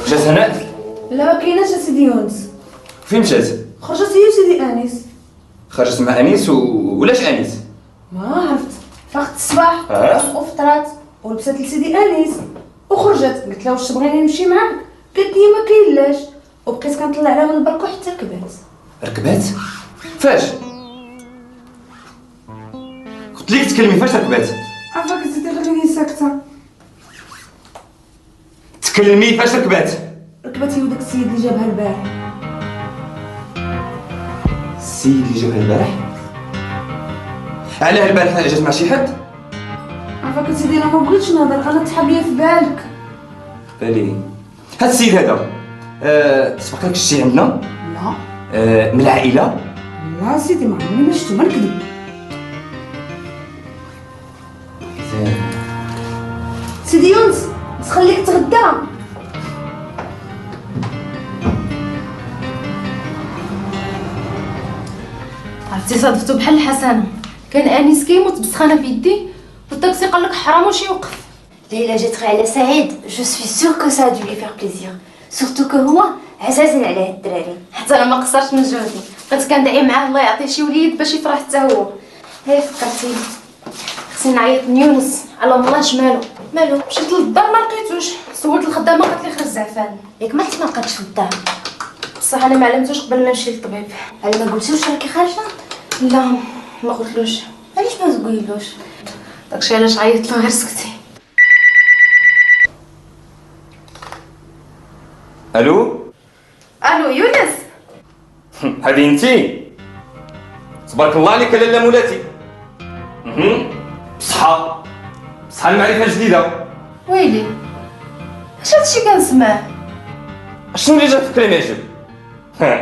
جات هناء؟ لا ما كايناش سيدي يونس. فين مشات؟ خرجت هي وسيدي انيس. خرجت مع انيس ولاش انيس؟ ما عرفت، فاقت الصباح وفطرات ولبست لسيدي انيس وخرجت. قلت لها واش تبغيني نمشي معاك؟ قالت لي ما كاينلاش، وبقيت كنطلع لها من البركو حتى ركبات. ركبات؟ فاش؟ قلت لك تكلمي، فاش ركبات؟ عافاك سيدي خليني ساكته. تكلمي، فاش ركبات؟ ركبت هي وداك السيد اللي جابها البارح. السيد اللي جابها البارح؟ علاه البارح جات مع شي حد؟ عافاك سيدي انا ما بغيتش نهضر، انا تحب ليا في بالك. بالي هاد السيد هذا تسبق لك شي عندنا؟ لا. من العائله؟ لا سيدي ما عمرني ما شفتو، ما نكذب. زين. سيدي يونس تخليك تغدى. عرفتي صادفتو بحال الحسن، كان انيس كيموت بسخانه في يدي والطاكسي قال لك حرام واش يوقف. ليلى جات غير على سعيد، جو سوي سور كو سا دو لي فير بليزير، سورتو كو هو عزازن عليه الدراري. حتى انا ما قصرت من جهدي، بقيت كندعي معاه الله يعطيه شي وليد باش يفرح حتى هو. هاي فكرتيني، خصني نعيط ليونس على الله مالو. مشيت للدار ما لقيتوش، سولت الخدامه قالت لي خرج زعفان. ياك ما حيت ما لقيتش في الدار. بصح انا ما علمتوش قبل ما نمشي للطبيب. على ما قلتلوش راكي خارجه؟ لا ما قلتلوش. علاش ما تقوليلوش؟ داكشي علاش عيطت له، غير سكتي. الو يونس. هذه انتي؟ تبارك الله عليك لاله مولاتي. بصحة المعرفة الجديدة. ويلي اش هادشي كنسمع؟ شنو اللي جا في الكلام يعجب؟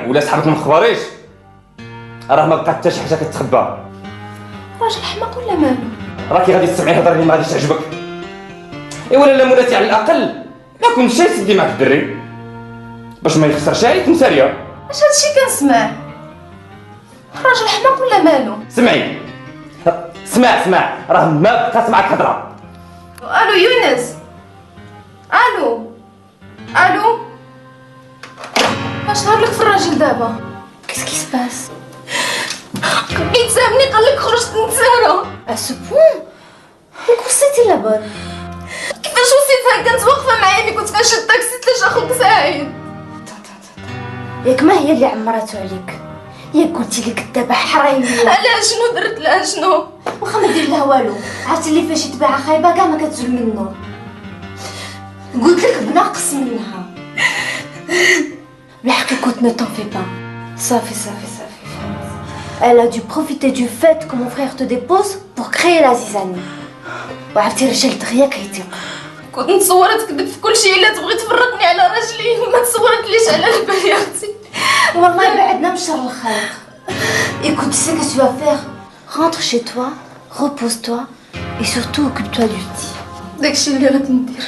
ولا صحابك ما مخبريش؟ راه ما بقات حتى شي حاجة كتخبى. راجل حماق ولا مالو؟ راكي غادي تسمعي هضره اللي ما غاديش تعجبك. ايوا لاله مولاتي على الاقل ما كنتش تسدي مع الدري باش ما يخسرش عليك مساريه. اش هادشي كنسمع؟ راجل حماق ولا مالو؟ سمعي، اسمع راه ما بقات معك هضره. الو يونس. الو اش هاد لك في الراجل دابا؟ كيس كي سباس؟ بقيت سامني قال لك خرجت نتسارى. اسو بوين وكوسيتي لابون. كيفاش وصيتها؟ كنت واقفه معايا ملي كنت كنشد الطاكسي تلاش اخوك سعيد. ياك ما هي اللي عمراتو عليك؟ ياك قلتي لك دابا حريميه. علاه شنو درت لها شنو؟ واخا ما دير لها والو، عرفتي اللي فاش يتباع خايبه كاع ما كتزول منه. قلت لك بناقص منها. بالحق écoute ne t'en fais pas. صافي فهمت. Elle a dû profiter du fait que mon frère te dépose pour créer la zizanie. وعرفتي الرجال دغيا كيتيقوا. كنت متصوره تكذب في كلشي، الا تبغي تفرقني على راجلي ما تصورتليش على البال يا اختي. والله بعدنا من شر الخلق. Écoute, tu sais ce que tu vas faire? Rentre chez toi, repose-toi et surtout occupe-toi du petit. داكشي اللي غادي ندير.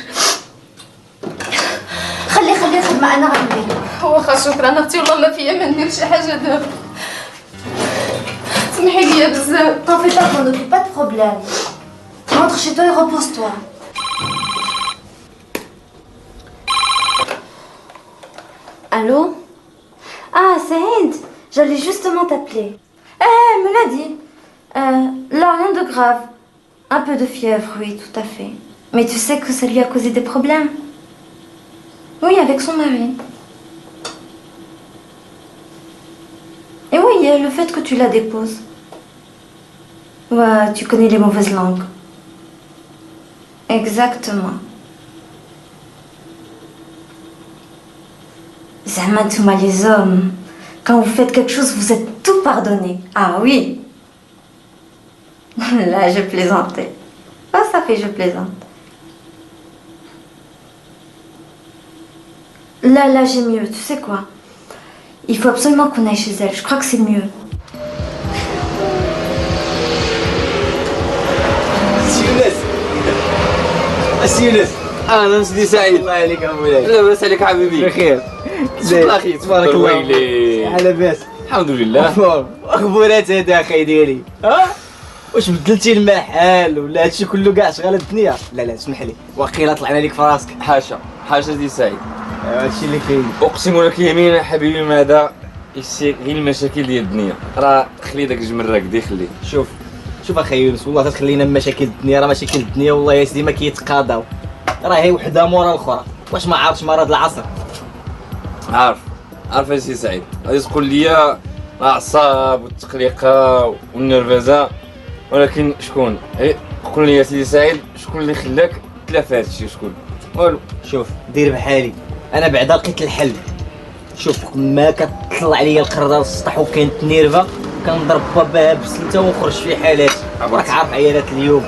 خلي الخدمة أنا غندير. واخا شكرا اختي، والله ما فيا ما ندير شي حاجه دابا. سمحي لي بزاف. T'en fais pas, m'en occupe pas de problème. Rentre chez toi et repose-toi. Allô? Ah, Saïd, j'allais justement t'appeler. Elle me l'a dit. Là, rien de grave. Un peu de fièvre, oui, tout à fait. Mais tu sais que ça lui a causé des problèmes? Oui, avec son mari. Et oui, le fait que tu la déposes. Ouais, tu connais les mauvaises langues. Exactement. Zama Touma, les hommes, quand vous faites quelque chose, vous êtes tout pardonné. Ah oui. Là, je plaisantais. pas ça fait, je plaisante. Là, j'ai mieux. Tu sais quoi? Il faut absolument qu'on aille chez elle. Je crois que c'est mieux. سي يونس انا سيدي سعيد. الله عليك امولاي. لاباس عليك حبيبي؟ بخير. زين اخي تبارك الله. ويلي على لاباس؟ الحمد لله. اخبارات هذا اخي ديالي؟ ها واش بدلتي المحل ولا هادشي كله كاع شغال الدنيا؟ لا اسمح لي واقيلا طلعنا لك في راسك. حاشا سيدي سعيد، هادشي اللي كاين. اقسم لك يمينا حبيبي ما هذا غير المشاكل ديال الدنيا. راه خلي داك الجمر راكدي خليه. شوف اخي يونس، والله تتخلينا من مشاكل الدنيا. راه مشاكل الدنيا والله يا سيدي ما كيتقاضاو، راه هي وحده مورا الاخرى. واش ما عارفش مرض العصر؟ عارف يا سيدي سعيد. غادي تقول لي الاعصاب والتقليقه والنرفزه، ولكن شكون؟ قول لي يا سيدي سعيد، شكون اللي خلاك تلافى هادشي؟ شكون؟ والو. شوف دير بحالي، انا بعدا لقيت الحل. شوف ما كتطلع عليا القرده للسطح وكانت نيرفا كنضرب باباها بسلته ونخرج في حالات. راك عارف عيالات اليوم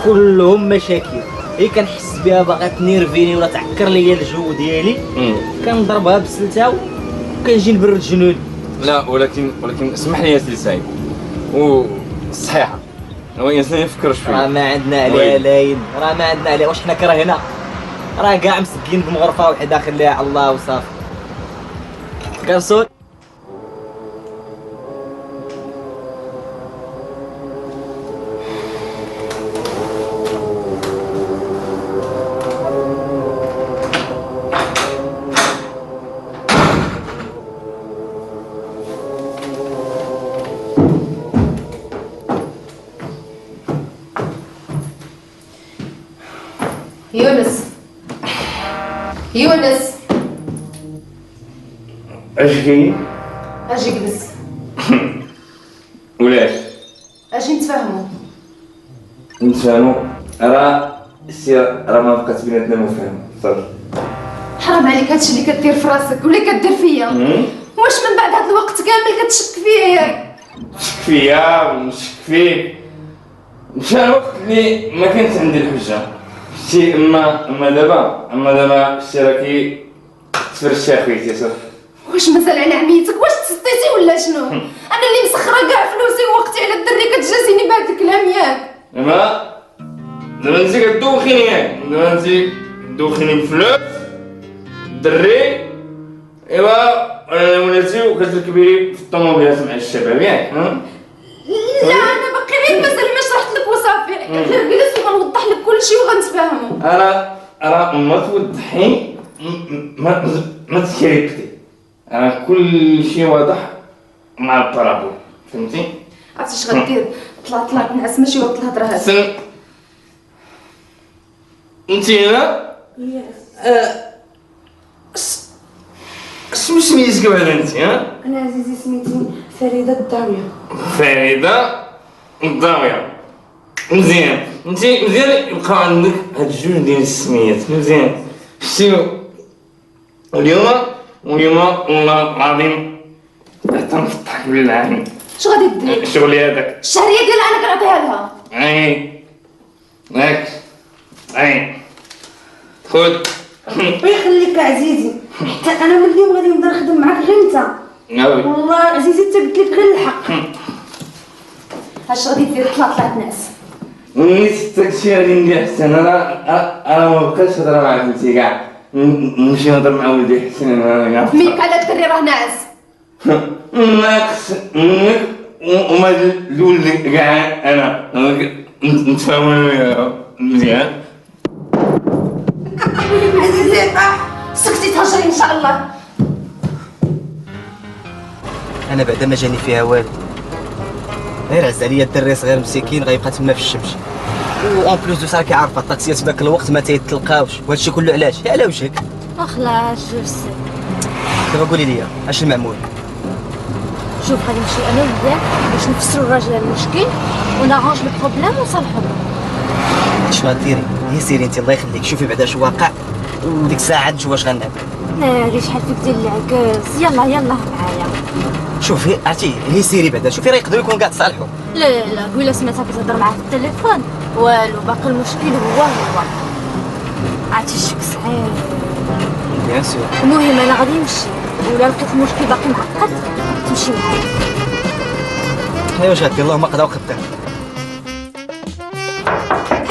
كلهم مشاكل. هي كنحس بها باغا تنيرفيني ولا تعكر ليا الجو ديالي، كنضربها بسلته وكنجي نبرد جنون. لا ولكن اسمح لي يا سيدي سعيد، والصحيحه هو الانسان يفكر شويه. راه ما عندنا عليها لاين، راه ما عندنا عليها. واش حنا كرهنا؟ راه كاع مسكين بمغرفه وحده خليها على الله وصافي. كرسون يونس اش كاين؟ اجي جلس. ولاش؟ اجي نتفاهموا. راه السير راه ما بقات بيناتنا مفاهمه. صافي حرام عليك هادشي اللي كدير في راسك ولا كدير فيا. واش من بعد هاد الوقت كامل كتشك فيا ياك؟ نشك فيا ونشك فيك. مشى الوقت اللي ما كانت عندي الحجه. شتي اما دابا شتي راكي تفرشتي اخويتي. صافي واش مازال على عميتك؟ واش تسطيتي ولا شنو؟ انا اللي مسخره كاع فلوسي ووقتي على الدري كتجازيني بهاد الكلام ياك؟ دابا انت كدوخيني ياك؟ دابا انت كدوخيني بفلوس الدري، ايوا انا ولاتي وكتركبي في الطوموبيلات مع الشباب ياك؟ لا انا باقي غير مازال ما شرحت لك وصافي. جلس وغنوضح لك كلشي وغنتفاهموا. راه ما توضحي، ما تكريبتي. راه كل شيء واضح مع البارابول، فهمتي؟ عرفتي اش غدير؟ طلع تنعس ماشي وقت الهضره هذه. انت هنا؟ شنو سميتك بعدا انت؟ انا عزيزي سميتي فريده الداويه. فريده الداويه، مزيان. انت مزيان يبقى عندك هاد الجوج ديال السميات، مزيان. شتي اليوم والله العظيم حتى نفضحك بالعين. اش غادي دير؟ شغلي هذاك الشهريه ديالها انا كنعطيها لها. ياك خذ. ويخليك عزيزي، انا من اليوم غادي نبدا نخدم معاك غير انت. والله عزيزي انت قلت لك غير الحق. اش غادي دير؟ طلع تنعس. نيت داكشي غادي ندير حسن. انا ما بقاش نهضر مع بنتي كاع، نمشي نهضر مع ولدي حسن. ميك على الدري راه ناعس. ناقص منك وما الولد كاع. انا نتفاهموا مزيان. عزيزي سكتي تهجري ان شاء الله. انا بعدا ما جاني فيها والو، غير عز عليا الدري صغير مسكين غيبقى تما في الشمس. اون بلوس دو سا كيعرف الطاكسيات في ذاك الوقت ما تيتلقاوش، وهادشي كله علاش؟ على وجهك. واخلاش جو سي. دابا قولي لي اش المعمول؟ شوف غادي نمشيو انا وياك باش نفسروا الراجل المشكل ونارونج لو بروبليم ونصلحوا. شنو غديري؟ هي سيري انت الله يخليك، شوفي بعدا اش واقع وديك الساعه نشوف واش غنعمل. ناري شحال فيك ديال العكاز. يلا معايا. شوفي عرفتي هي سيري بعدا، شوفي راه يقدروا يكونوا كاع تصالحوا. لا قولها سمعتها كتهضر معاه في التليفون والو باقي المشكل هو عرفتي الشك صعيب. بيان سور. المهم انا غادي نمشي، ولا لقيت المشكل باقي معقد تمشي معايا. ايوا جاتي اللهم قدا وقدر.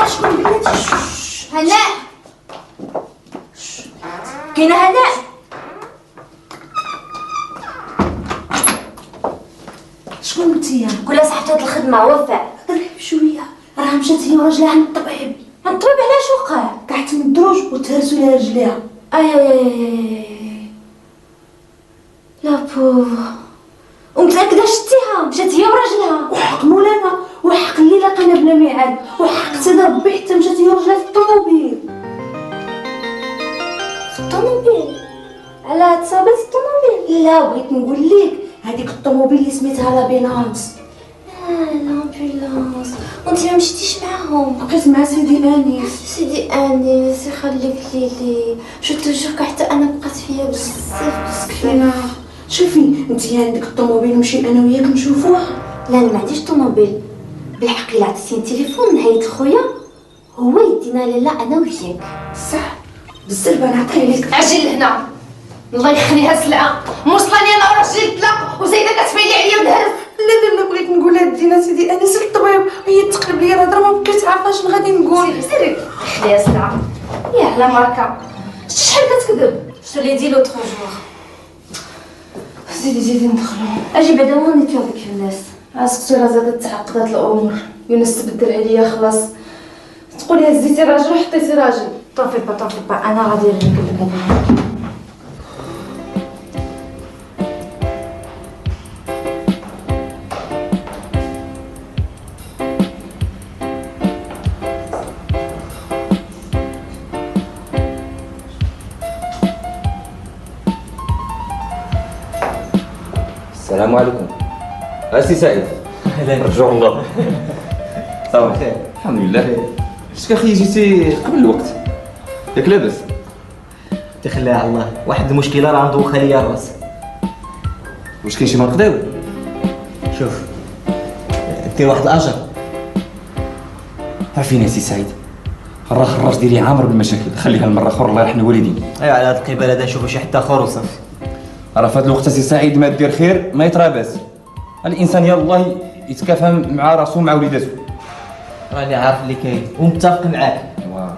شكون بلاتي؟ هناء كاينه هناء. شكون نتيا؟ كلها صاحبة هاد الخدمة وفاء. ريح بشويه، راه مشات هي وراجلها عند الطبيب. عند الطبيب علاش وقع؟ قعدت من الدروج وتهرسوا لها رجليها. اي لا بوف، ومتأكدة شتيها مشات هي وراجلها؟ وحق مولانا، وحق اللي لقينا بلا ميعاد، وحق سيدي ربي حتى مشات هي ورجلها في الطوموبيل. في الطوموبيل؟ على تصاوبت الطوموبيل؟ لا بغيت نقول لك هذيك الطوموبيل اللي سميتها لابينانس. لامبولانس. وانت ما مشيتيش معاهم؟ بقيت مع سيدي انيس. سيدي انيس يخليك ليلي، جو توجور حتى انا بقات فيا بزاف مسكينه. شوفي انت عندك الطوموبيل نمشي انا وياك نشوفوها. لا انا ما عنديش طوموبيل، بالحق الا عطيتيني التليفون نهاية خويا هو يدينا لالا انا وياك. صح بالسلبه نعطيه لك. اجي لهنا الله يخليها سلعه، موصلاني انا وراجلي طلاق وزايده كتفايلي عليا ونهرب. لا بغيت نقولها دينا سيدي انيس للطبيب وهي تقلب لي الهضره، ما بقيت عارفه اش غادي نقول. سيري خليها سلعه يا على ماركه. شحال كتكذب؟ شتو لي دي لوطخ جور. زيدي ندخلو. اجي بعدا وين نتيو ديك الناس. اسكتي راه زادت تعقدات الامور. يونس تبدل عليا خلاص. تقولي هزيتي راجل وحطيتي راجل. طافي با انا غادي نقلب عليها. السلام عليكم. اسي سعيد. اهلا. رجع الله. صافي خير. الحمد لله. شتك اخي جيتي قبل الوقت. ياك لاباس؟ تخليها على الله، واحد المشكله راه مدوخه ليا الراس. واش كاين شي مرض داوي؟ شوف دير واحد الاجر. عارفين يا سي سعيد، راه خراج ديالي عامر بالمشاكل، خليها المره اخرى الله يرحم الوالدين. ايوا على هاد القباله هذا نشوفوا شي حد اخر وصافي. راه في هاد الوقت سي سعيد ما دير خير ما يطرى باس. الانسان يلاه يتكافى مع راسو مع وليداتو. راني عارف اللي كاين ومتفق معاك،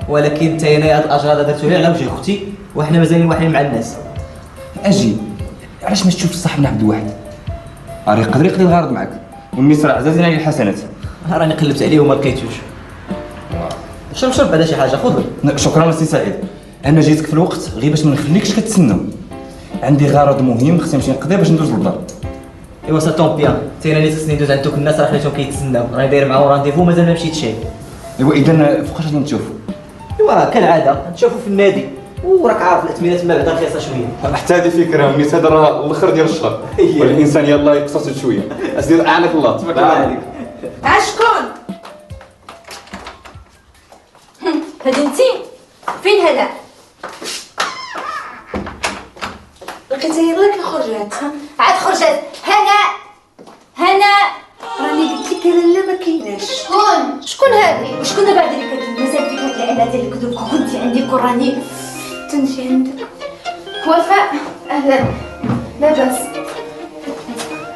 ولكن انت هنا هاد الاجر هذا درتو على وجه اختي وحنا مازالين واحدين مع الناس. اجي علاش ما تشوفش صاحبنا عبد الواحد؟ راه يقدر يقضي الغرض معاك، والناس راه عزازين عليه الحسنات. راني قلبت عليه وما لقيتوش. شرب بعدا شي حاجه خذ. شكرا سي سعيد، انا جيتك في الوقت غير باش ما نخليكش كتسنى. عندي غرض مهم خصني نمشي نقضيه باش ندوز للدار. ايوا سا طون بيان، حتى انا اللي خصني ندوز عند دوك الناس راه خليتهم كيتسناو، راني داير معاهم رانديفو مازال ما مشيتش. ايوا اذا فوقاش غادي نتشوفوا؟ ايوا كالعاده نتشافوا في النادي، وراك عارف الاثمنات ما بعدا رخيصه شويه. حتى هذه فكره، ونيت هذا راه الاخر ديال الشهر والانسان يلاه يقتصد شويه. اسير اعانك الله. تبارك الله عليك. شكون؟ هادي انتي فين هنا؟ لقيتها يلاه خرجات. عاد خرجت. هنا راني قلت لك لا ما كايناش. شكون هادي؟ وشكون بعد اللي كتقول مازال فيك هاد العيله ديال الكذوب؟ كنتي عندي كراني تنتي عندك. وفاء اهلا. لاباس؟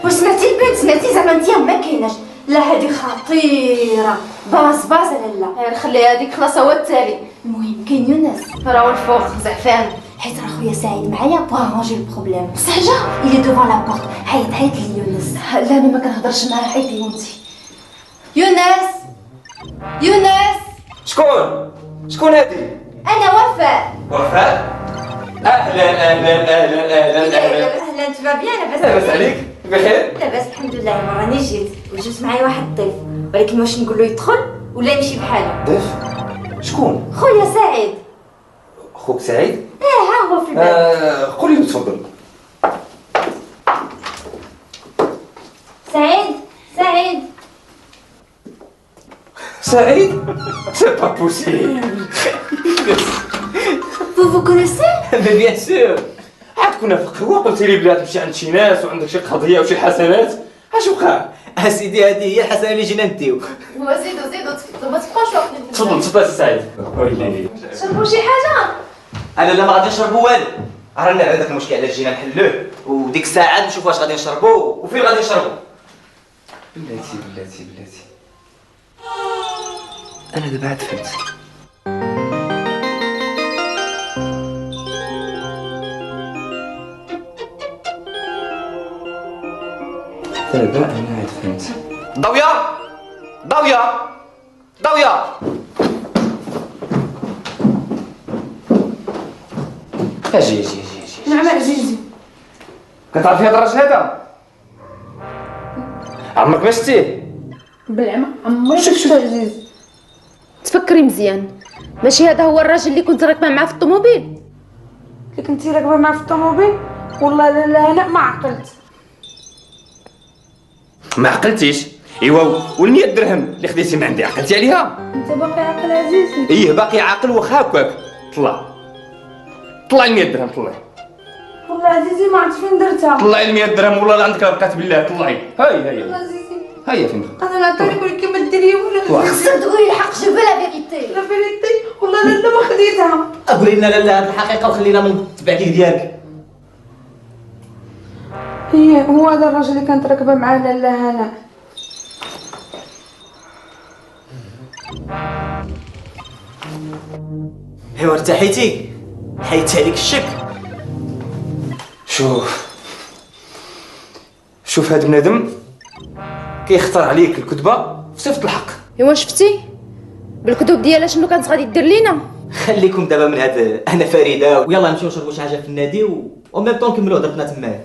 واش سمعتي البنت؟ سمعتي زعما انتي ما كايناش؟ لا هادي خطيره. باص لالا. غير خليها هاديك خلاص هو التالي. المهم كاين يونس راه الفوق زعفان، حيت راه خويا سعيد معايا بغا رونجي البروبليم. سهجه إلي دوفون لابورت. عيط لي يونس. لا انا ما كنهضرش معاه، عيطي انتي. يونس شكون هادي؟ انا وفاء. وفاء؟ اهلا تبا بيان؟ لاباس عليك؟ بخير؟ لاباس الحمد لله. ما راني جيت وجبت معايا واحد الضيف، ولكن واش نقول له يدخل ولا يمشي بحاله؟ ضيف؟ شكون؟ خويا سعيد. خوك سعيد؟ ها هو في الباب. قولي له تفضل. سعيد؟ سي با بوسيبل. Vous connaissez? Mais bien sûr. عاد كنا في قهوه قلتي لي بلا تمشي عند شي ناس وعندك شي قضيه وشي حسنات. اش وقع؟ اسيدي هذه هي الحسنه اللي جينا نديو. زيدو ما تبقاوش تفضل تفضل سعيد. ويلي شربوا شي حاجه. انا لا ما غادي نشربوا والو، رانا على داك المشكل علاش جينا نحلوه، وديك الساعه نشوفوا واش غادي نشربوا وفين غادي نشربوا. بلاتي انا دابا عاد فهمت. دابا انا عاد فهمت. ضويا اجي نعم عزيزي. كتعرفي هاد الراجل هذا؟ عمرك ما شفتيه؟ بالعمى عمري شفتو عزيز. تفكري مزيان، ماشي هذا هو الراجل اللي كنت راكبه معاه في الطوموبيل؟ اللي كنتي راكبه معاه في الطوموبيل؟ والله لا انا ما عقلت. ما عقلتيش؟ ايوا وال100 درهم اللي خديتي من عندي عقلتي عليها؟ انت باقي عاقل عزيزي؟ ايه باقي عاقل واخا هكاك. طلع ال100 درهم طلعي. والله عزيزي ما عرفت فين درتها. طلعي ال100 درهم والله لا عندك بقات بالله طلعي. هاي عزيزي هيا فين؟ انا لا عطيتك ولكن ما ديري ولا. خصك تقولي الحق، جو لا فيريتي. لا فيريتي والله لا ما خديتها. قولي لنا لا هاد الحقيقه وخلينا من التبعكيك ديالك. هو هذا الراجل اللي كانت راكبه معاه لالا هنا. ايوا ارتحيتي، حيدت عليك الشك. شوف هاد بنادم كيختار عليك الكذبه في صفه الحق. ايوا شفتي بالكذوب ديالها شنو كانت غادي دير لينا؟ خليكم دابا من هاد انا فريده، ويلا نمشيو نشربوا شي حاجه في النادي وميم طون نكملوا هضرتنا تماك.